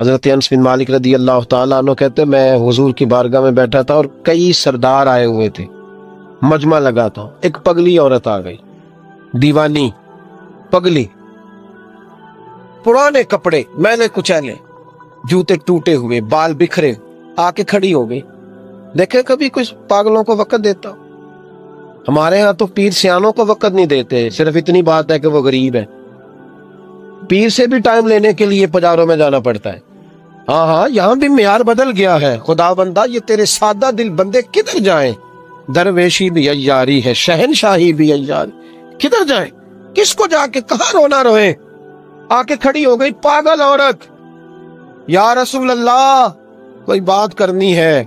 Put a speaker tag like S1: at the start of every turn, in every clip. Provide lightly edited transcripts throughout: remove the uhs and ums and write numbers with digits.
S1: حضرت انس بن مالک رضی اللہ تعالیٰ عنہ کہتے ہیں میں حضور کی بارگاہ میں بیٹھا تھا اور کئی سردار آئے ہوئے تھے، مجمع لگا تھا، ایک پگلی عورت آ گئی، دیوانی پگلی، پرانے کپڑے میلے کچیلے، جوتے ٹوٹے ہوئے، بال بکھرے، آ کے کھڑی ہو گئی۔ دیکھیں کبھی کچھ پاگلوں کو وقت دیتا؟ ہمارے ہاں تو پیر سیانوں کو وقت نہیں دیتے، صرف اتنی بات ہے کہ وہ غریب ہے۔ پیر سے بھی ٹائم لینے کے لیے پجاروں میں جانا پڑتا ہے۔ ہاں یہاں بھی معیار بدل گیا ہے۔ خدا بندہ یہ تیرے سادہ دل بندے کدھر جائیں؟ درویشی بھی عیاری ہے، شہنشاہی بھی عیاری، کدھر جائیں؟ کس کو جا کے کہاں رونا روئے؟ آ کے کھڑی ہو گئی پاگل عورت، یا رسول اللہ کوئی بات کرنی ہے۔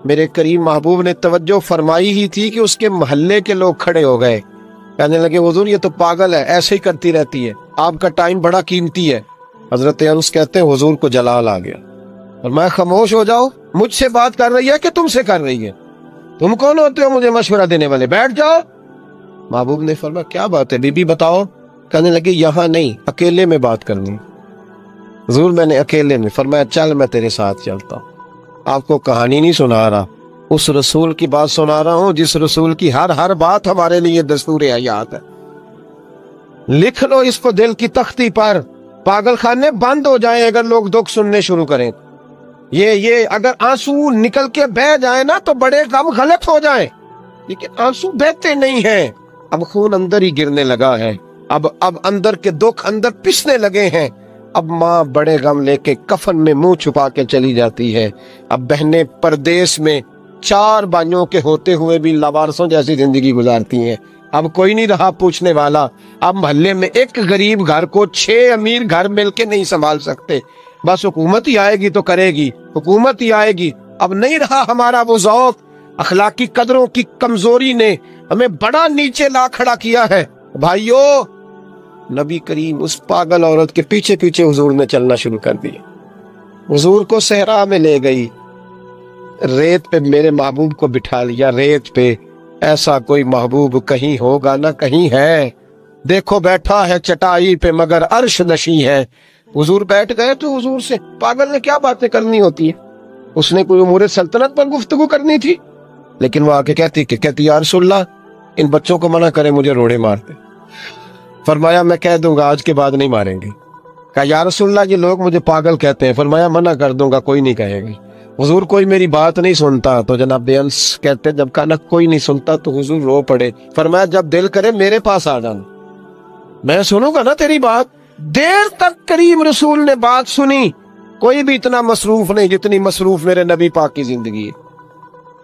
S1: میرے کریم محبوب نے توجہ فرمائی ہی تھی کہ اس کے محلے کے لوگ کھڑے ہو گئے، کہنے لگے حضور یہ تو پاگل ہے، ایسے ہی کرتی رہتی ہے، آپ کا ٹائم بڑا قیمتی ہے۔ حضرت انس کہتے ہیں حضور کو جلال آ گیا اور میں خاموش ہو جاؤ، مجھ سے بات کر رہی ہے کہ تم سے کر رہی ہے؟ تم کون ہوتے ہو مجھے مشورہ دینے والے؟ بیٹھ جاؤ۔ محبوب نے فرمایا کیا بات ہے بی بی بتاؤ؟ کہنے لگے یہاں نہیں، اکیلے میں بات کرنی۔ حضور میں نے اکیلے میں۔ فرمایا چل میں تیرے ساتھ چلتا ہوں۔ آپ کو کہانی نہیں سنا رہا، اس رسول کی بات سنا رہا ہوں جس رسول کی ہر بات ہمارے لیے دستور حیات ہے۔ لکھ لو اس کو دل کی تختی پر، پاگل خانے بند ہو جائیں اگر لوگ دکھ سننے شروع کریں۔ یہ اگر آنسو نکل کے بہ جائیں نا تو بڑے غم غلط ہو جائیں، لیکن آنسو بہتے نہیں ہیں۔ اب خون اندر ہی گرنے لگا ہے، اب اندر کے دکھ اندر پسنے لگے ہیں۔ اب ماں بڑے غم لے کے کفن میں منہ چھپا کے چلی جاتی ہے۔ اب بہنیں پردیس میں 4 بھائیوں کے ہوتے ہوئے بھی لاوارثوں جیسی زندگی گزارتی ہیں۔ اب کوئی نہیں رہا پوچھنے والا۔ اب محلے میں ایک غریب گھر کو 6 امیر گھر مل کے نہیں سنبھال سکتے، بس حکومت ہی آئے گی تو کرے گی، حکومت ہی آئے گی۔ اب نہیں رہا ہمارا وہ ذوق، اخلاقی قدروں کی کمزوری نے ہمیں بڑا نیچے لا کھڑا کیا ہے۔ بھائیو، نبی کریم اس پاگل عورت کے پیچھے پیچھے حضور نے چلنا شروع کر دیا۔ حضور کو صحرا میں لے گئی، ریت پہ میرے محبوب کو بٹھا لیا، ریت پہ۔ ایسا کوئی محبوب کہیں ہوگا نہ کہیں ہے، دیکھو بیٹھا ہے چٹائی پہ مگر عرش نشیں ہے۔ حضور بیٹھ گئے تو حضور سے پاگل نے کیا باتیں کرنی ہوتی ہیں؟ اس نے کوئی امور سلطنت پر گفتگو کرنی تھی، لیکن وہ آ کے کہتی یا رسول اللہ ان بچوں کو منع کرے، مجھے روڑے مارتے۔ فرمایا میں کہہ دوں گا آج کے بعد نہیں ماریں گے۔ کہا یا رسول اللہ یہ لوگ مجھے پاگل کہتے ہیں۔ فرمایا منع کر دوں گا، کوئی نہیں کہے گی۔ حضور کوئی میری بات نہیں سنتا تو جناب انس کہتے جب کہا نا کوئی نہیں سنتا تو حضور رو پڑے۔ فرمایا جب دل کرے میرے پاس آ جانا، میں سنوں گا نا تیری بات۔ دیر تک کریم رسول نے بات سنی۔ کوئی بھی اتنا مصروف نہیں جتنی مصروف میرے نبی پاک کی زندگی ہے۔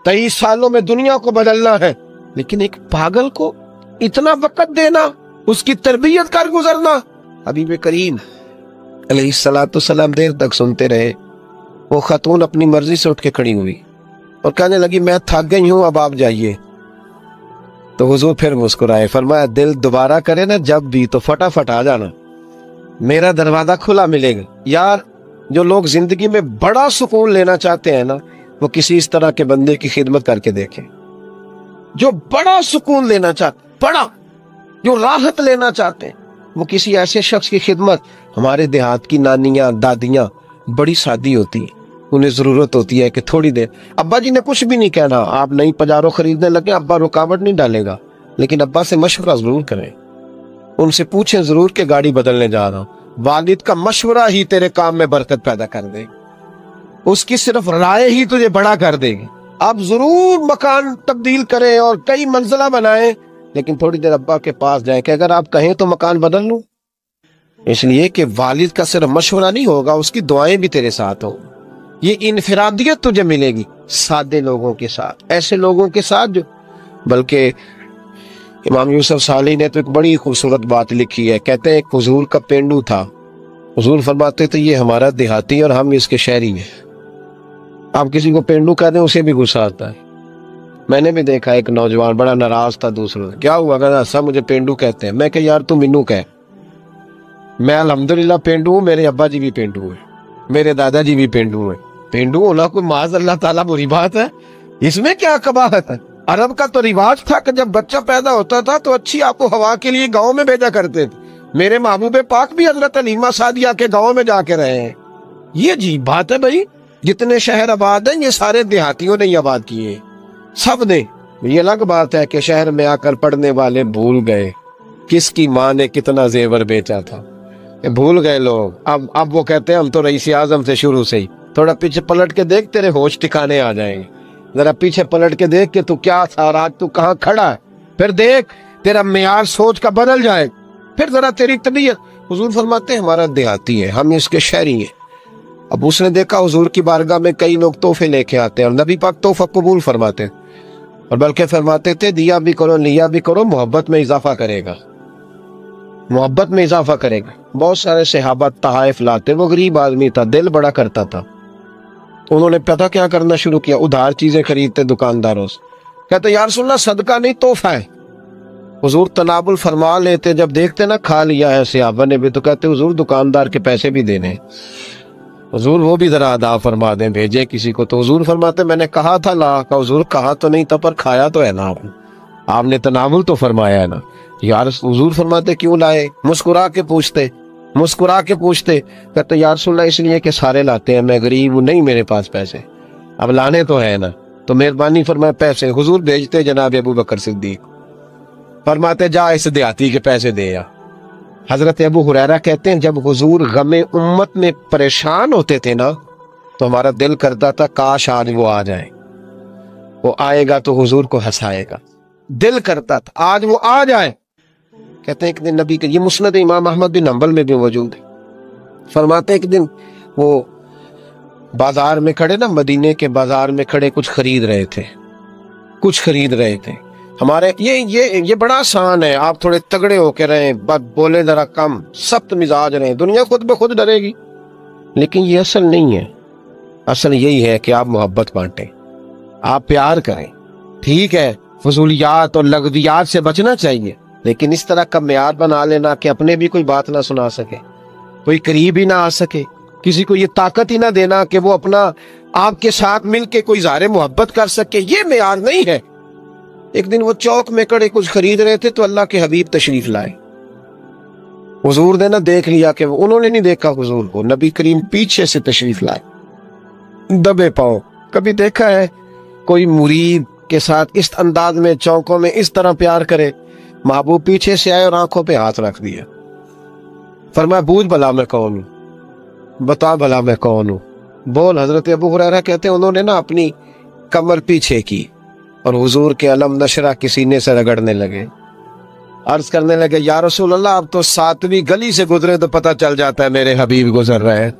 S1: 23 سالوں میں دنیا کو بدلنا ہے، لیکن ایک پاگل کو اتنا وقت دینا، اس کی تربیت کر گزرنا۔ حبیب کریم علیہ الصلوۃ والسلام دیر تک سنتے رہے۔ وہ خاتون اپنی مرضی سے اٹھ کے کھڑی ہوئی اور کہنے لگی میں تھک گئی ہوں، اب آپ جائیے۔ تو حضور پھر مسکرائے، فرمایا دل دوبارہ کرے نا جب بھی تو فٹافٹ آ جانا، میرا دروازہ کھلا ملے گا۔ یار جو لوگ زندگی میں بڑا سکون لینا چاہتے ہیں نا، وہ کسی اس طرح کے بندے کی خدمت کر کے دیکھیں۔ جو بڑا سکون لینا چاہتے، بڑا جو راحت لینا چاہتے ہیں، وہ کسی ایسے شخص کی خدمت۔ ہمارے دیہات کی نانیاں دادیاں بڑی سادی ہوتی ہیں، انہیں ضرورت ہوتی ہے کہ تھوڑی دیر ابا جی نے کچھ بھی نہیں کہنا، آپ نئی پجارو خریدنے لگے ابا رکاوٹ نہیں ڈالے گا، لیکن ابا سے مشورہ ضرور کریں، ان سے پوچھیں ضرور کہ گاڑی بدلنے جا رہا ہوں۔ والد کا مشورہ ہی تیرے کام میں برکت پیدا کر دے گی، اس کی صرف رائے ہی تجھے بڑا کر دے گی۔ آپ ضرور مکان تبدیل کریں اور کئی منزلہ بنائیں، لیکن تھوڑی دیر ابا کے پاس جائیں کہ اگر آپ کہیں تو مکان بدل لوں، اس لیے کہ والد کا صرف مشورہ نہیں ہوگا، اس کی دعائیں بھی تیرے ساتھ ہوں۔ یہ انفرادیت تجھے ملے گی سادے لوگوں کے ساتھ، ایسے لوگوں کے ساتھ جو بلکہ امام یوسف صالح نے تو ایک بڑی خوبصورت بات لکھی ہے، کہتے ہیں ایک حضور کا پینڈو تھا، حضور فرماتے تھے یہ ہمارا دیہاتی اور ہم اس کے شہری ہیں۔ آپ کسی کو پینڈو کہہ دیں اسے بھی غصہ آتا ہے۔ میں نے بھی دیکھا ایک نوجوان بڑا ناراض تھا دوسروں سے، کیا ہوا؟ کہنا سب مجھے پینڈو کہتے ہیں۔ میں کہ یار تو مینو کہہ، میں الحمدللہ پینڈو ہوں، میرے ابا جی بھی پینڈو ہیں، میرے دادا جی بھی پینڈو ہیں۔ پینڈو ہونا کوئی معاذ اللہ تعالیٰ بری بات ہے؟ اس میں کیا قباحت ہے؟ عرب کا تو رواج تھا کہ جب بچہ پیدا ہوتا تھا تو اچھی آب و ہوا کے لیے گاؤں میں بھیجا کرتے تھے۔ میرے محبوب پاک بھی حضرت حلیمہ سعدیہ کے گاؤں میں جا کے رہے ہیں، یہ عجیب بات ہے بھائی، جتنے شہر آباد ہیں یہ سارے دیہاتیوں نے ہی آباد کیے، سب نے۔ یہ الگ بات ہے کہ شہر میں آ کر پڑھنے والے بھول گئے کس کی ماں نے کتنا زیور بیچا تھا، یہ بھول گئے لوگ۔ اب وہ کہتے ہیں ہم تو رئیس اعظم سے شروع سے ہی۔ تھوڑا پیچھے پلٹ کے دیکھ، تیرے ہوش ٹھکانے آ جائیں گے۔ ذرا پیچھے پلٹ کے دیکھ کہ تو کیا تھا اور آج تو کہاں کھڑا ہے، پھر دیکھ تیرا معیار سوچ کا بدل جائے، پھر ذرا تیری طبیعت۔ حضور فرماتے ہیں ہمارا دیہاتی ہے، ہم اس کے شہری ہیں۔ اب اس نے دیکھا حضور کی بارگاہ میں کئی لوگ تحفے لے کے آتے ہیں، اور نبی پاک تحفہ قبول فرماتے ہیں، اور بلکہ فرماتے تھے دیا بھی کرو لیا بھی کرو، محبت میں اضافہ کرے گا، محبت میں اضافہ کرے گا۔ بہت سارے صحابہ تحائف لاتے، وہ غریب آدمی تھا، دل بڑا کرتا تھا، انہوں نے پتہ کیا کرنا شروع کیا، ادھار چیزیں خریدتے دکانداروں سے، کہتے یا رسول اللہ صدقہ نہیں تحفہ ہے۔ حضور تنابل فرما لیتے، جب دیکھتے نا کھا لیا ہے صحابہ نے بھی، تو کہتے حضور دکاندار کے پیسے بھی دینے، حضور وہ بھی ذرا ادا فرما دیں، بھیجے کسی کو۔ تو حضور فرماتے میں نے کہا تھا لا کا، حضور کہا تو نہیں تھا پر کھایا تو ہے نا، آپ نے تناول تو فرمایا ہے نا یار۔ حضور فرماتے کیوں لائے؟ مسکرا کے پوچھتے، مسکرا کے پوچھتے، کہتے یا رسول اللہ اس لیے کہ سارے لاتے ہیں، میں غریب ہوں، نہیں میرے پاس پیسے، اب لانے تو ہے نا، تو مہربانی فرمائے پیسے۔ حضور بھیجتے جناب ابو بکر صدیق، فرماتے جا اس دیہاتی کے پیسے دے یا۔ حضرت ابو ہریرہ کہتے ہیں جب حضور غم امت میں پریشان ہوتے تھے نا، تو ہمارا دل کرتا تھا کاش آج وہ آ جائے، وہ آئے گا تو حضور کو ہنسائے گا، دل کرتا تھا آج وہ آ جائے۔ کہتے ہیں ایک دن نبی کے، یہ مسند امام احمد بن حنبل میں بھی موجود ہے، فرماتے ایک دن وہ بازار میں کھڑے نا، مدینے کے بازار میں کھڑے کچھ خرید رہے تھے، کچھ خرید رہے تھے۔ ہمارے یہ بڑا آسان ہے، آپ تھوڑے تگڑے ہو کے رہیں، بولے ذرا کم، سخت مزاج رہیں، دنیا خود بخود ڈرے گی، لیکن یہ اصل نہیں ہے۔ اصل یہی ہے کہ آپ محبت بانٹیں، آپ پیار کریں، ٹھیک ہے فضولیات اور لغویات سے بچنا چاہیے، لیکن اس طرح کا معیار بنا لینا کہ اپنے بھی کوئی بات نہ سنا سکے، کوئی قریب ہی نہ آ سکے، کسی کو یہ طاقت ہی نہ دینا کہ وہ اپنا آپ کے ساتھ مل کے کوئی اظہار محبت کر سکے، یہ معیار نہیں ہے۔ ایک دن وہ چوک میں کڑے کچھ خرید رہے تھے تو اللہ کے حبیب تشریف لائے، حضور نے نہ دیکھ لیا کہ انہوں نے نہیں دیکھا حضور کو، نبی کریم پیچھے سے تشریف لائے دبے پاؤں۔ کبھی دیکھا ہے کوئی مرید کے ساتھ اس انداز میں چوکوں میں اس طرح پیار کرے؟ محبوب پیچھے سے آئے اور آنکھوں پہ ہاتھ رکھ دیا، فرمایا بوجھ بھلا میں کون ہوں، بتا بھلا میں کون ہوں، بول۔ حضرت ابو ہریرہ کہتے ہیں انہوں نے نا اپنی کمر پیچھے کی اور حضور کے علم نشرہ کے سینے سے رگڑنے لگے، عرض کرنے لگے یا رسول اللہ اب تو 7ویں گلی سے گزرے تو پتہ چل جاتا ہے میرے حبیب گزر رہے ہیں۔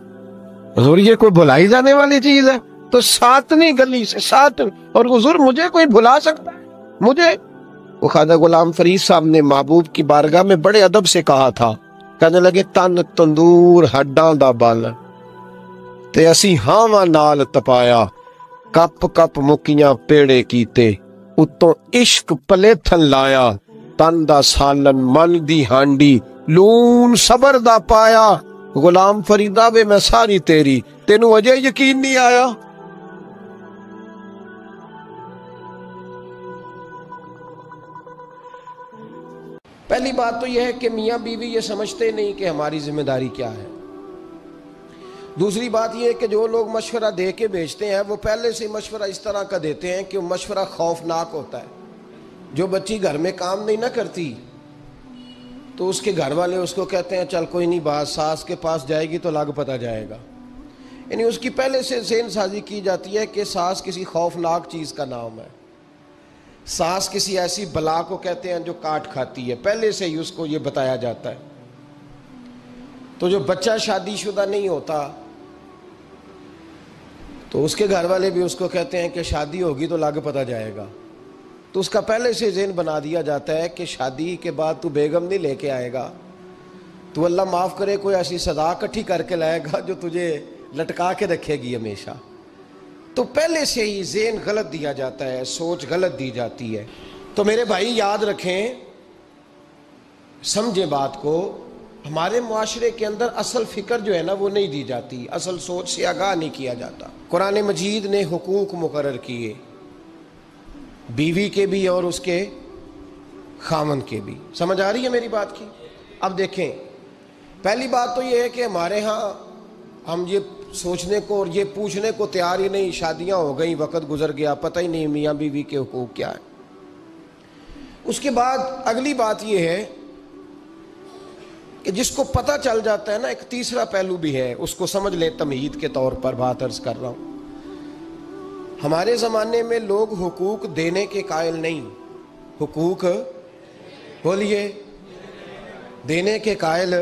S1: حضور یہ کوئی بھلائی جانے والی چیز ہے؟ تو 7ویں گلی سے 7، اور حضور مجھے کوئی بھلا سکتا ہے؟ مجھے؟ وہ خواجہ غلام فرید صاحب نے محبوب کی بارگاہ میں بڑے ادب سے کہا تھا، کہنے لگے تن تندور ہڈاں دا بال تے اسی ہاواں نال تپایا، کپ کپ مکیاں پیڑے کیتے، اتوں عشق پلیتھن لایا، تن دا سالن من دی ہانڈی لون صبر دا پایا، غلام فریدا وے میں ساری تیری، تینوں اجے یقین نہیں آیا؟ پہلی بات تو یہ ہے کہ میاں بیوی یہ سمجھتے نہیں کہ ہماری ذمہ داری کیا ہے۔ دوسری بات یہ ہے کہ جو لوگ مشورہ دے کے بھیجتے ہیں وہ پہلے سے مشورہ اس طرح کا دیتے ہیں کہ وہ مشورہ خوفناک ہوتا ہے۔ جو بچی گھر میں کام نہیں نہ کرتی تو اس کے گھر والے اس کو کہتے ہیں چل کوئی نہیں، بات ساس کے پاس جائے گی تو لگ پتہ جائے گا، یعنی اس کی پہلے سے ذہن سازی کی جاتی ہے کہ ساس کسی خوفناک چیز کا نام ہے، ساس کسی ایسی بلا کو کہتے ہیں جو کاٹ کھاتی ہے، پہلے سے ہی اس کو یہ بتایا جاتا ہے۔ تو جو بچہ شادی شدہ نہیں ہوتا تو اس کے گھر والے بھی اس کو کہتے ہیں کہ شادی ہوگی تو لگ پتہ جائے گا، تو اس کا پہلے سے ذہن بنا دیا جاتا ہے کہ شادی کے بعد تو بیگم نہیں لے کے آئے گا، تو اللہ معاف کرے کوئی ایسی سزا اکٹھی کر کے لائے گا جو تجھے لٹکا کے رکھے گی ہمیشہ۔ تو پہلے سے ہی ذہن غلط دیا جاتا ہے، سوچ غلط دی جاتی ہے۔ تو میرے بھائی یاد رکھیں، سمجھیں بات کو، ہمارے معاشرے کے اندر اصل فکر جو ہے نا وہ نہیں دی جاتی، اصل سوچ سے آگاہ نہیں کیا جاتا۔ قرآن مجید نے حقوق مقرر کیے، بیوی کے بھی اور اس کے خامن کے بھی۔ سمجھ آ رہی ہے میری بات کی؟ اب دیکھیں، پہلی بات تو یہ ہے کہ ہمارے ہاں ہم یہ سوچنے کو اور یہ پوچھنے کو تیار ہی نہیں. شادیاں ہو گئیں, وقت گزر گیا, پتہ ہی نہیں میاں بیوی کے حقوق کیا ہے. اس کے بعد اگلی بات یہ ہے کہ جس کو پتہ چل جاتا ہے نا, ایک تیسرا پہلو بھی ہے, اس کو سمجھ لیں تمہید کے طور پر بات عرض کر رہا ہوں. ہمارے زمانے میں لوگ حقوق دینے کے قائل نہیں, حقوق بولیے دینے کے قائل.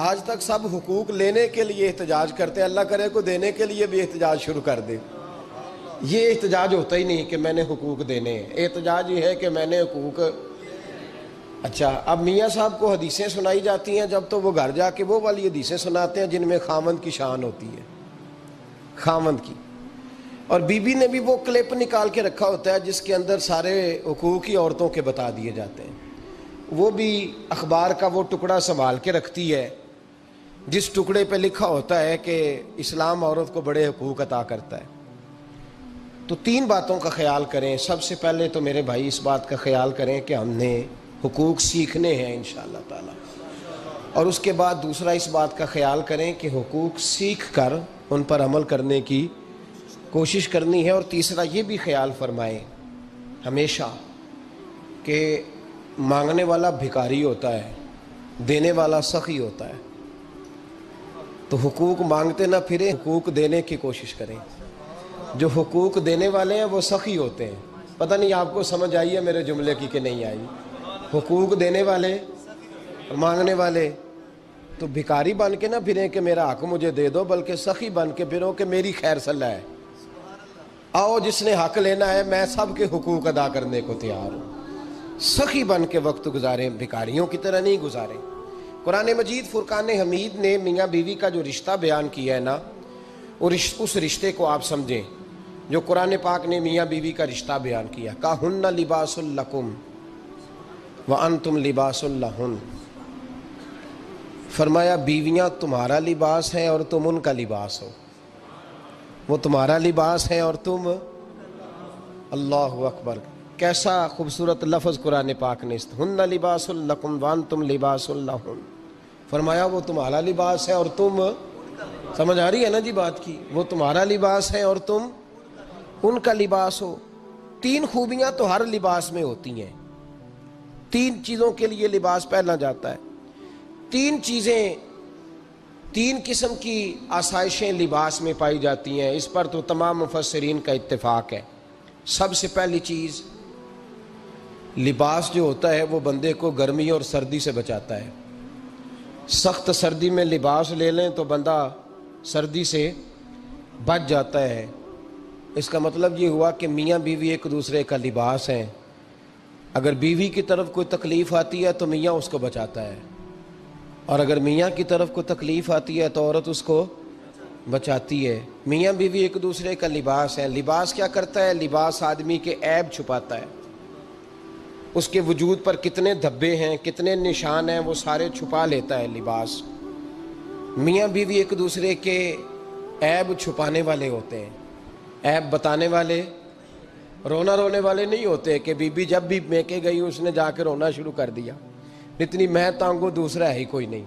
S1: آج تک سب حقوق لینے کے لیے احتجاج کرتے ہیں, اللہ کرے کو دینے کے لیے بھی احتجاج شروع کر دے. یہ احتجاج ہوتا ہی نہیں کہ میں نے حقوق دینے ہیں, احتجاج یہ ہے کہ میں نے حقوق. اچھا, اب میاں صاحب کو حدیثیں سنائی جاتی ہیں جب تو وہ گھر جا کے وہ والی حدیثیں سناتے ہیں جن میں خاوند کی شان ہوتی ہے, خاوند کی, اور بیوی نے بھی وہ کلپ نکال کے رکھا ہوتا ہے جس کے اندر سارے حقوق ہی عورتوں کے بتا دیے جاتے ہیں. وہ بھی اخبار کا وہ ٹکڑا سنبھال کے رکھتی ہے جس ٹکڑے پہ لکھا ہوتا ہے کہ اسلام عورت کو بڑے حقوق عطا کرتا ہے. تو 3 باتوں کا خیال کریں. سب سے پہلے تو میرے بھائی اس بات کا خیال کریں کہ ہم نے حقوق سیکھنے ہیں انشاءاللہ تعالی, اور اس کے بعد دوسرا اس بات کا خیال کریں کہ حقوق سیکھ کر ان پر عمل کرنے کی کوشش کرنی ہے. اور تیسرا یہ بھی خیال فرمائیں ہمیشہ کہ مانگنے والا بھکاری ہوتا ہے, دینے والا سخی ہوتا ہے. تو حقوق مانگتے نہ پھریں, حقوق دینے کی کوشش کریں. جو حقوق دینے والے ہیں وہ سخی ہوتے ہیں. پتہ نہیں آپ کو سمجھ آئی ہے میرے جملے کی کہ نہیں آئی. حقوق دینے والے اور مانگنے والے, تو بھکاری بن کے نہ پھریں کہ میرا حق مجھے دے دو, بلکہ سخی بن کے پھرو کہ میری خیر صلاح ہے. آؤ جس نے حق لینا ہے میں سب کے حقوق ادا کرنے کو تیار ہوں. سخی بن کے وقت گزاریں, بھکاریوں کی طرح نہیں گزاریں. قرآن مجید فرقان حمید نے میاں بیوی کا جو رشتہ بیان کیا ہے نا, اس رشتے کو آپ سمجھیں جو قرآن پاک نے میاں بیوی کا رشتہ بیان کیا. کہن لباس لکم وانتم لباس لہن, فرمایا بیویاں تمہارا لباس ہیں اور تم ان کا لباس ہو. وہ تمہارا لباس ہے اور تم, اللہ اکبر, کیسا خوبصورت لفظ قرآن پاک نے, ہن لباس لکم وانتم لباس لہن. فرمایا وہ تمہارا لباس ہے اور تم, سمجھ آ رہی ہے نا جی بات کی, وہ تمہارا لباس ہے اور تم ان کا لباس ہو. 3 خوبیاں تو ہر لباس میں ہوتی ہیں, 3 چیزوں کے لیے لباس پہنا جاتا ہے. 3 چیزیں, 3 قسم کی آسائشیں لباس میں پائی جاتی ہیں. اس پر تو تمام مفسرین کا اتفاق ہے. سب سے پہلی چیز, لباس جو ہوتا ہے وہ بندے کو گرمی اور سردی سے بچاتا ہے. سخت سردی میں لباس لے لیں تو بندہ سردی سے بچ جاتا ہے. اس کا مطلب یہ ہوا کہ میاں بیوی ایک دوسرے کا لباس ہیں. اگر بیوی کی طرف کوئی تکلیف آتی ہے تو میاں اس کو بچاتا ہے, اور اگر میاں کی طرف کوئی تکلیف آتی ہے تو عورت اس کو بچاتی ہے. میاں بیوی ایک دوسرے کا لباس ہے. لباس کیا کرتا ہے؟ لباس آدمی کے عیب چھپاتا ہے. اس کے وجود پر کتنے دھبے ہیں, کتنے نشان ہیں, وہ سارے چھپا لیتا ہے لباس. میاں بیوی ایک دوسرے کے عیب چھپانے والے ہوتے ہیں, عیب بتانے والے, رونا رونے والے نہیں ہوتے کہ بی بی جب بھی میکے گئی اس نے جا کے رونا شروع کر دیا, اتنی میں تانگو دوسرا ہے ہی کوئی نہیں.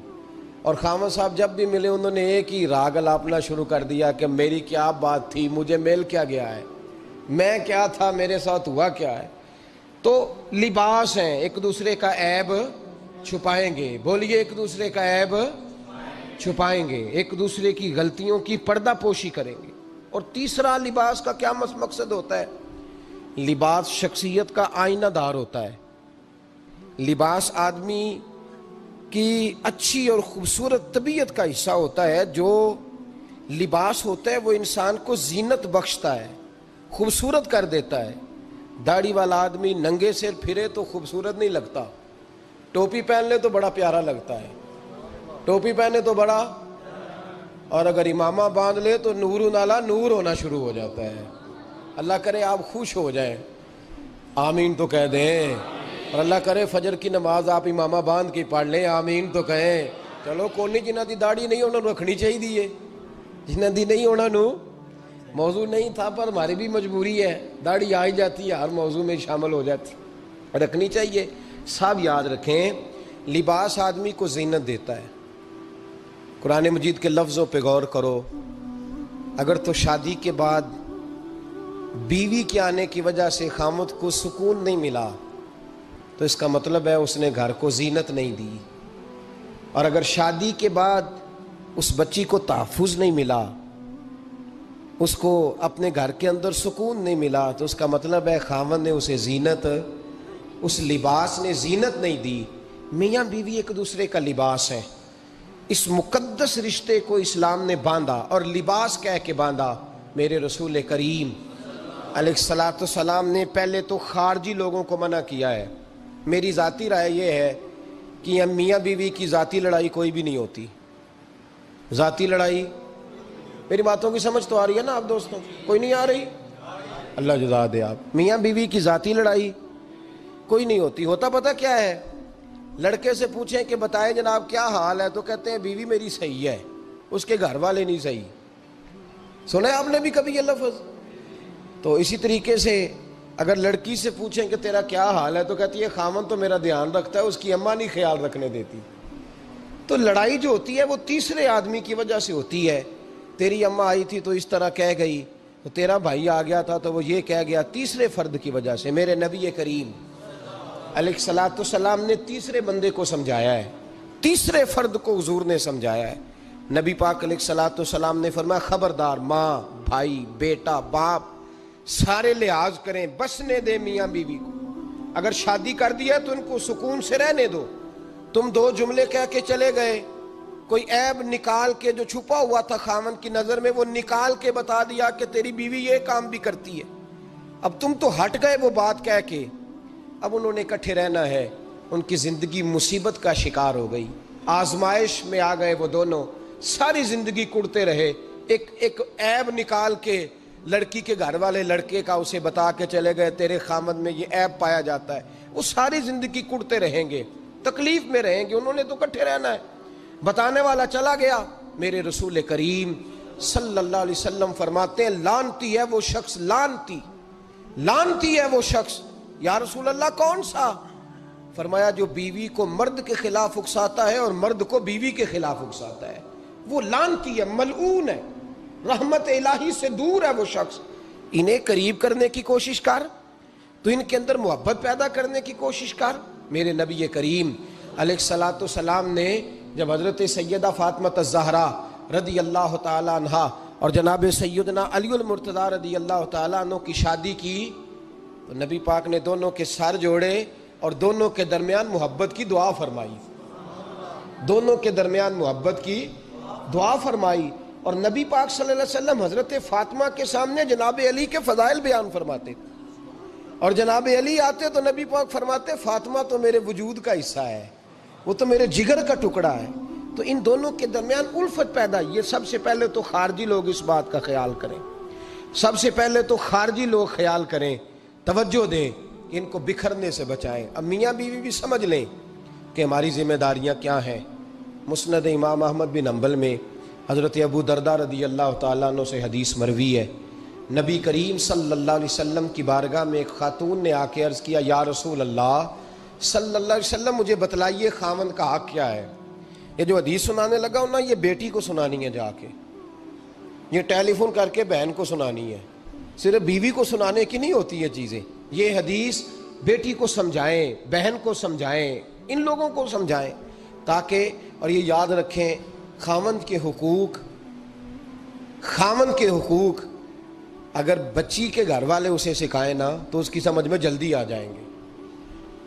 S1: اور خاوند صاحب جب بھی ملے انہوں نے ایک ہی راگ الاپنا شروع کر دیا کہ میری کیا بات تھی, مجھے مل کیا گیا ہے, میں کیا تھا, میرے ساتھ ہوا کیا ہے. تو لباس ہیں, ایک دوسرے کا عیب چھپائیں گے. بولیے, ایک دوسرے کا عیب چھپائیں گے, ایک دوسرے کی غلطیوں کی پردہ پوشی کریں گے. اور تیسرا, لباس کا کیا مقصد ہوتا ہے؟ لباس شخصیت کا آئینہ دار ہوتا ہے. لباس آدمی کی اچھی اور خوبصورت طبیعت کا حصہ ہوتا ہے. جو لباس ہوتا ہے وہ انسان کو زینت بخشتا ہے, خوبصورت کر دیتا ہے. داڑھی والا آدمی ننگے سر پھرے تو خوبصورت نہیں لگتا, ٹوپی پہن لے تو بڑا پیارا لگتا ہے, ٹوپی پہنے تو بڑا, اور اگر امامہ باندھ لے تو نور نالا نور ہونا شروع ہو جاتا ہے. اللہ کرے آپ خوش ہو جائیں, آمین تو کہہ دیں. اور اللہ کرے فجر کی نماز آپ امامہ باندھ کے پڑھ لیں, آمین تو کہیں. چلو کونی جنہ دی داڑھی نہیں ہونا رکھنی چاہیے, جنہ دی نہیں ہونا نو موضوع نہیں تھا, پر ہماری بھی مجبوری ہے, داڑھی آ ہی جاتی ہے, ہر موضوع میں شامل ہو جاتی, رکھنی چاہیے. سب یاد رکھیں, لباس آدمی کو زینت دیتا ہے. قرآن مجید کے لفظوں پہ غور کرو. اگر تو شادی کے بعد بیوی کے آنے کی وجہ سے خامد کو سکون نہیں ملا تو اس کا مطلب ہے اس نے گھر کو زینت نہیں دی. اور اگر شادی کے بعد اس بچی کو تحفظ نہیں ملا، اس کو اپنے گھر کے اندر سکون نہیں ملا، تو اس کا مطلب ہے خاوند نے اسے زینت، اس لباس نے زینت نہیں دی. میاں بیوی ایک دوسرے کا لباس ہے. اس مقدس رشتے کو اسلام نے باندھا اور لباس کہہ کے باندھا. میرے رسول کریم علیہ الصلاۃ والسلام نے پہلے تو خارجی لوگوں کو منع کیا ہے. میری ذاتی رائے یہ ہے کہ میاں بیوی کی ذاتی لڑائی کوئی بھی نہیں ہوتی. ذاتی لڑائی، میری باتوں کی سمجھ تو آ رہی ہے نا آپ دوستوں؟ کوئی نہیں آ رہی؟ اللہ جزا دے. آپ میاں بیوی کی ذاتی لڑائی کوئی نہیں ہوتی. ہوتا پتہ کیا ہے؟ لڑکے سے پوچھیں کہ بتائیں جناب کیا حال ہے، تو کہتے ہیں بیوی میری صحیح ہے، اس کے گھر والے نہیں صحیح. سنا ہے آپ نے بھی کبھی یہ لفظ؟ تو اسی طریقے سے اگر لڑکی سے پوچھیں کہ تیرا کیا حال ہے، تو کہتی ہے خامن تو میرا دھیان رکھتا ہے، اس کی اماں نہیں خیال رکھنے دیتی. تو لڑائی جو ہوتی ہے وہ تیسرے آدمی کی وجہ سے ہوتی ہے. تیری اماں آئی تھی تو اس طرح کہہ گئی، تو تیرا بھائی آ گیا تھا تو وہ یہ کہہ گیا، تیسرے فرد کی وجہ سے. میرے نبی کریم علیہ الصلاۃ والسلام نے تیسرے بندے کو سمجھایا ہے، تیسرے فرد کو حضور نے سمجھایا ہے. نبی پاک علیہ الصلاۃ والسلام نے فرمایا خبردار، ماں، بھائی، بیٹا، باپ سارے لحاظ کریں، بسنے دے میاں بیوی کو. اگر شادی کر دیا تو ان کو سکون سے رہنے دو. تم دو جملے کہہ کے چلے گئے، کوئی عیب نکال کے جو چھپا ہوا تھا خاوند کی نظر میں وہ نکال کے بتا دیا کہ تیری بیوی یہ کام بھی کرتی ہے. اب تم تو ہٹ گئے وہ بات کہہ کے. اب انہوں نے اکٹھے رہنا ہے. ان کی زندگی مصیبت کا شکار ہو گئی، آزمائش میں آ گئے وہ دونوں. ساری زندگی کڑتے رہے. ایک عیب نکال کے لڑکی کے گھر والے لڑکے کا اسے بتا کے چلے گئے تیرے خامد میں یہ عیب پایا جاتا ہے. وہ ساری زندگی کڑتے رہیں گے، تکلیف میں رہیں گے. انہوں نے تو اکٹھے رہنا ہے. بتانے والا چلا گیا. میرے رسول کریم صلی اللہ علیہ وسلم فرماتے ہیں لعنتی ہے وہ شخص، لعنتی، لعنتی ہے وہ شخص. یا رسول اللہ کون سا؟ فرمایا جو بیوی کو مرد کے خلاف اکساتا ہے اور مرد کو بیوی کے خلاف اکساتا ہے، وہ لعنتی ہے، ملعون ہے، رحمت الہی سے دور ہے وہ شخص. انہیں قریب کرنے کی کوشش کر، تو ان کے اندر محبت پیدا کرنے کی کوشش کر. میرے نبی کریم علیہ الصلاۃ والسلام نے جب حضرت سیدہ فاطمہ الزہرا رضی اللہ تعالیٰ عنہا اور جناب سیدنا علی المرتضیٰ رضی اللہ تعالیٰ عنہ کی شادی کی تو نبی پاک نے دونوں کے سر جوڑے اور دونوں کے درمیان محبت کی دعا فرمائی. دونوں کے درمیان محبت کی دعا فرمائی. اور نبی پاک صلی اللہ علیہ وسلم حضرت فاطمہ کے سامنے جناب علی کے فضائل بیان فرماتے، اور جناب علی آتے تو نبی پاک فرماتے فاطمہ تو میرے وجود کا حصہ ہے، وہ تو میرے جگر کا ٹکڑا ہے. تو ان دونوں کے درمیان الفت پیدا. یہ سب سے پہلے تو خارجی لوگ اس بات کا خیال کریں، سب سے پہلے تو خارجی لوگ خیال کریں، توجہ دیں کہ ان کو بکھرنے سے بچائیں. اب میاں بیوی بھی سمجھ لیں کہ ہماری ذمہ داریاں کیا ہیں. مسند امام احمد بن حنبل میں حضرت ابو درداء رضی اللہ تعالیٰ عنہ سے حدیث مروی ہے. نبی کریم صلی اللہ علیہ وسلم کی بارگاہ میں ایک خاتون نے آ کے عرض کیا یا رسول اللہ صلی اللہ علیہ وسلم مجھے بتلائیے خاوند کا حق کیا ہے. یہ جو حدیث سنانے لگا ہوں نا، یہ بیٹی کو سنانی ہے جا کے، یہ ٹیلی فون کر کے بہن کو سنانی ہے. صرف بیوی کو سنانے کی نہیں ہوتی یہ چیزیں. یہ حدیث بیٹی کو سمجھائیں، بہن کو سمجھائیں، ان لوگوں کو سمجھائیں تاکہ، اور یہ یاد رکھیں خاوند کے حقوق، خاوند کے حقوق اگر بچی کے گھر والے اسے سکھائیں نا تو اس کی سمجھ میں جلدی آ جائیں گے.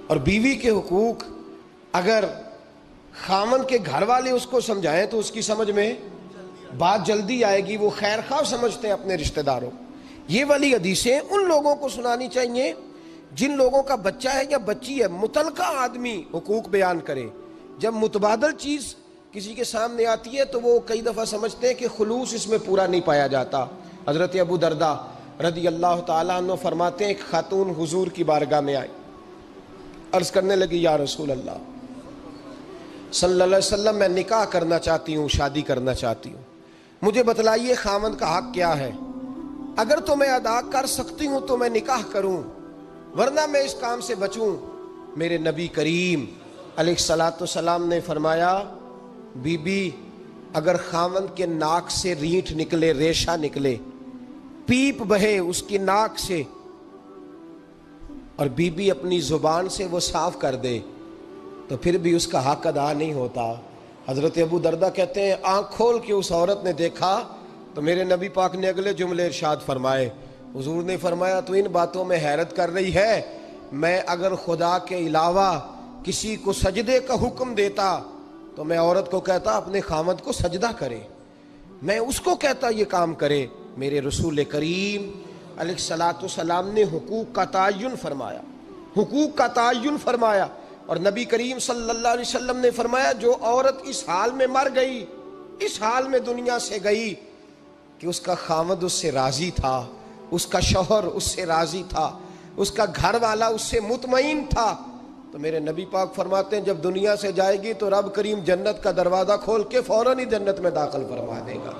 S1: اور بیوی کے حقوق اگر خاوند کے گھر والے اس کو سمجھائیں تو اس کی سمجھ میں بات جلدی آئے گی. وہ خیر خواہ سمجھتے ہیں اپنے رشتہ داروں. یہ والی حدیثیں ان لوگوں کو سنانی چاہیے جن لوگوں کا بچہ ہے یا بچی ہے. متعلقہ آدمی حقوق بیان کرے. جب متبادل چیز کسی کے سامنے آتی ہے تو وہ کئی دفعہ سمجھتے ہیں کہ خلوص اس میں پورا نہیں پایا جاتا. حضرت ابو درداء رضی اللہ تعالیٰ عنہ فرماتے ہیں ایک خاتون حضور کی بارگاہ میں آئی، عرض کرنے لگی یا رسول اللہ صلی اللہ علیہ وسلم میں نکاح کرنا چاہتی ہوں، شادی کرنا چاہتی ہوں، مجھے بتلائیے خاوند کا حق کیا ہے. اگر تو میں ادا کر سکتی ہوں تو میں نکاح کروں، ورنہ میں اس کام سے بچوں. میرے نبی کریم علیہ الصلاۃ والسلام نے فرمایا بی بی اگر خاوند کے ناک سے رینٹ نکلے، ریشہ نکلے، پیپ بہے اس کی ناک سے، اور بیوی اپنی زبان سے وہ صاف کر دے، تو پھر بھی اس کا حق ادا نہیں ہوتا۔ حضرت ابو دردہ کہتے ہیں آنکھ کھول کے اس عورت نے دیکھا تو میرے نبی پاک نے اگلے جملے ارشاد فرمائے، حضور نے فرمایا تو ان باتوں میں حیرت کر رہی ہے، میں اگر خدا کے علاوہ کسی کو سجدے کا حکم دیتا تو میں عورت کو کہتا اپنے خاوند کو سجدہ کرے، میں اس کو کہتا یہ کام کرے۔ میرے رسول کریم علیہ الصلاۃ والسلام نے حقوق کا تعین فرمایا، حقوق کا تعین فرمایا، اور نبی کریم صلی اللہ علیہ وسلم نے فرمایا جو عورت اس حال میں مر گئی، اس حال میں دنیا سے گئی کہ اس کا خاوند اس سے راضی تھا، اس کا شوہر اس سے راضی تھا، اس کا گھر والا اس سے مطمئن تھا، تو میرے نبی پاک فرماتے ہیں جب دنیا سے جائے گی تو رب کریم جنت کا دروازہ کھول کے فوراً ہی جنت میں داخل فرما دے گا،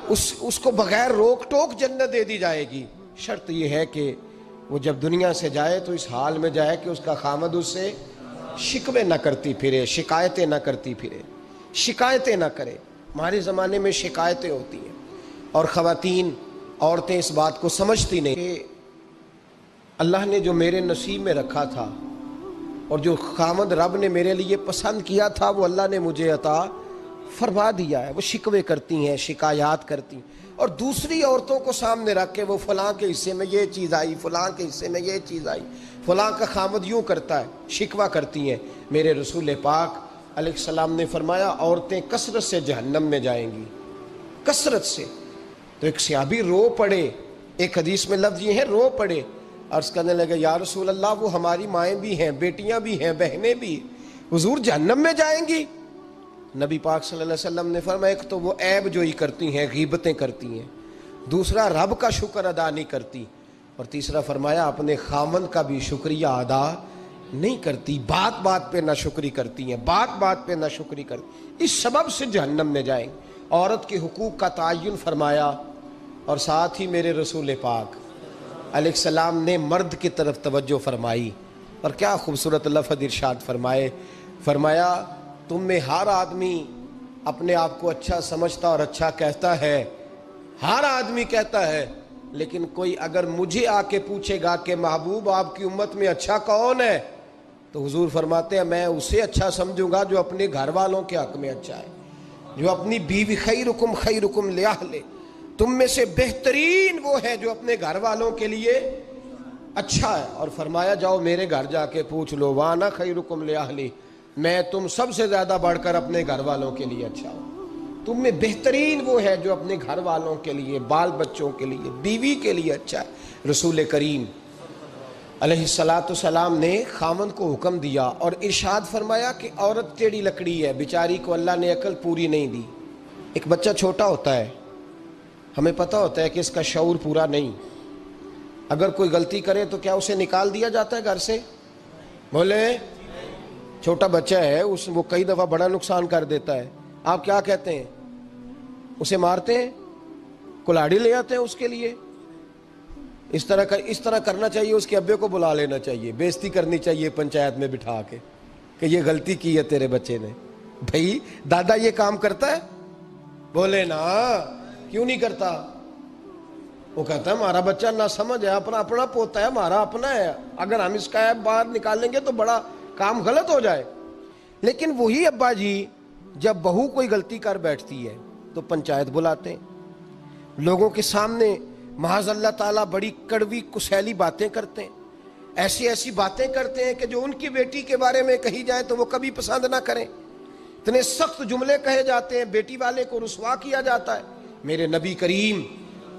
S1: اس کو بغیر روک ٹوک جنت دے دی جائے گی۔ شرط یہ ہے کہ وہ جب دنیا سے جائے تو اس حال میں جائے کہ اس کا خاوند اس سے شکوے نہ کرتی پھرے، شکایتیں نہ کرتی پھرے، شکایتیں نہ کرے۔ ہمارے زمانے میں شکایتیں ہوتی ہیں، اور خواتین، عورتیں اس بات کو سمجھتی نہیں کہ اللہ نے جو میرے نصیب میں رکھا تھا اور جو خاوند رب نے میرے لیے پسند کیا تھا وہ اللہ نے مجھے عطا فرما دیا ہے۔ وہ شکوے کرتی ہیں، شکایات کرتی ہیں، اور دوسری عورتوں کو سامنے رکھ کے وہ فلاں کے حصے میں یہ چیز آئی، فلاں کے حصے میں یہ چیز آئی، فلاں کا خاوند یوں کرتا ہے، شکوہ کرتی ہیں۔ میرے رسول پاک علیہ السلام نے فرمایا عورتیں کثرت سے جہنم میں جائیں گی، کثرت سے۔ تو ایک صحابی رو پڑے، ایک حدیث میں لفظ یہ ہے رو پڑے، عرض کرنے لگے یا رسول اللہ وہ ہماری مائیں بھی ہیں، بیٹیاں بھی ہیں، بہنیں بھی، حضور جہنم میں جائیں گی؟ نبی پاک صلی اللہ علیہ وسلم نے فرمایا ایک تو وہ عیب جوئی کرتی ہیں، غیبتیں کرتی ہیں، دوسرا رب کا شکر ادا نہیں کرتی، اور تیسرا فرمایا اپنے خاوند کا بھی شکریہ ادا نہیں کرتی، بات بات پہ ناشکری کرتی ہیں، بات بات پہ ناشکری کرتی، اس سبب سے جہنم میں جائیں۔ عورت کے حقوق کا تعین فرمایا، اور ساتھ ہی میرے رسول پاک علیہ السلام نے مرد کی طرف توجہ فرمائی، اور کیا خوبصورت لفظ ارشاد فرمائے، فرمایا تم میں ہر آدمی اپنے آپ کو اچھا سمجھتا اور اچھا کہتا ہے، ہر آدمی کہتا ہے، لیکن کوئی اگر مجھے آ کے پوچھے گا کہ محبوب آپ کی امت میں اچھا کون ہے، تو حضور فرماتے ہیں میں اسے اچھا سمجھوں گا جو اپنے گھر والوں کے حق میں اچھا ہے، جو اپنی بیوی خیرکم خیرکم لأہلہ، تم میں سے بہترین وہ ہے جو اپنے گھر والوں کے لیے اچھا ہے۔ اور فرمایا جاؤ میرے گھر جا کے پوچھ لو وانا خیرکم لأہلہ، میں تم سب سے زیادہ بڑھ کر اپنے گھر والوں کے لیے اچھا ہوں، تم میں بہترین وہ ہے جو اپنے گھر والوں کے لیے، بال بچوں کے لیے، بیوی کے لیے اچھا ہے۔ رسول کریم علیہ الصلاۃ والسلام نے خاوند کو حکم دیا اور ارشاد فرمایا کہ عورت ٹیڑھی لکڑی ہے، بیچاری کو اللہ نے عقل پوری نہیں دی۔ ایک بچہ چھوٹا ہوتا ہے، ہمیں پتہ ہوتا ہے کہ اس کا شعور پورا نہیں، اگر کوئی غلطی کرے تو کیا اسے نکال دیا جاتا ہے گھر سے؟ بولے چھوٹا بچہ ہے، وہ کئی دفعہ بڑا نقصان کر دیتا ہے، آپ کیا کہتے ہیں؟ اسے مارتے ہیں، کلاڑی لے آتے ہیں اس کے لیے؟ اس طرح کرنا چاہیے، اس کے ابے کو بلا لینا چاہیے، بےزتی کرنی چاہیے پنچایت میں بٹھا کے کہ یہ غلطی کی ہے تیرے بچے نے۔ بھائی دادا یہ کام کرتا ہے؟ بولے نا، کیوں نہیں کرتا؟ وہ کہتا ہے ہمارا بچہ نہ سمجھ ہے، اپنا پوتا ہے، ہمارا اپنا ہے، اگر ہم اس کا ایپ باہر نکالیں گے تو بڑا کام غلط ہو جائے۔ لیکن وہی ابا جی جب بہو کوئی غلطی کر بیٹھتی ہے تو پنچایت بلاتے ہیں، لوگوں کے سامنے معاذ اللہ تعالیٰ بڑی کڑوی کسیلی باتیں کرتے ہیں، ایسی باتیں کرتے ہیں کہ جو ان کی بیٹی کے بارے میں کہی جائے تو وہ کبھی پسند نہ کریں، اتنے سخت جملے کہے جاتے ہیں، بیٹی والے کو رسوا کیا جاتا ہے۔ میرے نبی کریم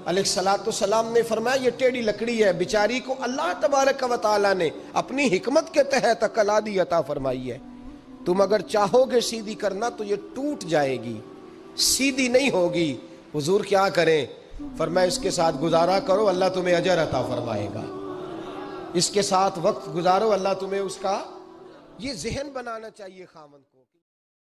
S1: علیہ الصلاۃ والسلام نے فرمایا یہ ٹیڑھی لکڑی ہے، بیچاری کو اللہ تبارک و تعالیٰ نے اپنی حکمت کے تحت عقل عادی عطا فرمائی ہے، تم اگر چاہو گے سیدھی کرنا تو یہ ٹوٹ جائے گی، سیدھی نہیں ہوگی۔ حضور کیا کریں؟ فرمایا اس کے ساتھ گزارا کرو، اللہ تمہیں اجر عطا فرمائے گا، اس کے ساتھ وقت گزارو، اللہ تمہیں اس کا، یہ ذہن بنانا چاہیے خاوند کو۔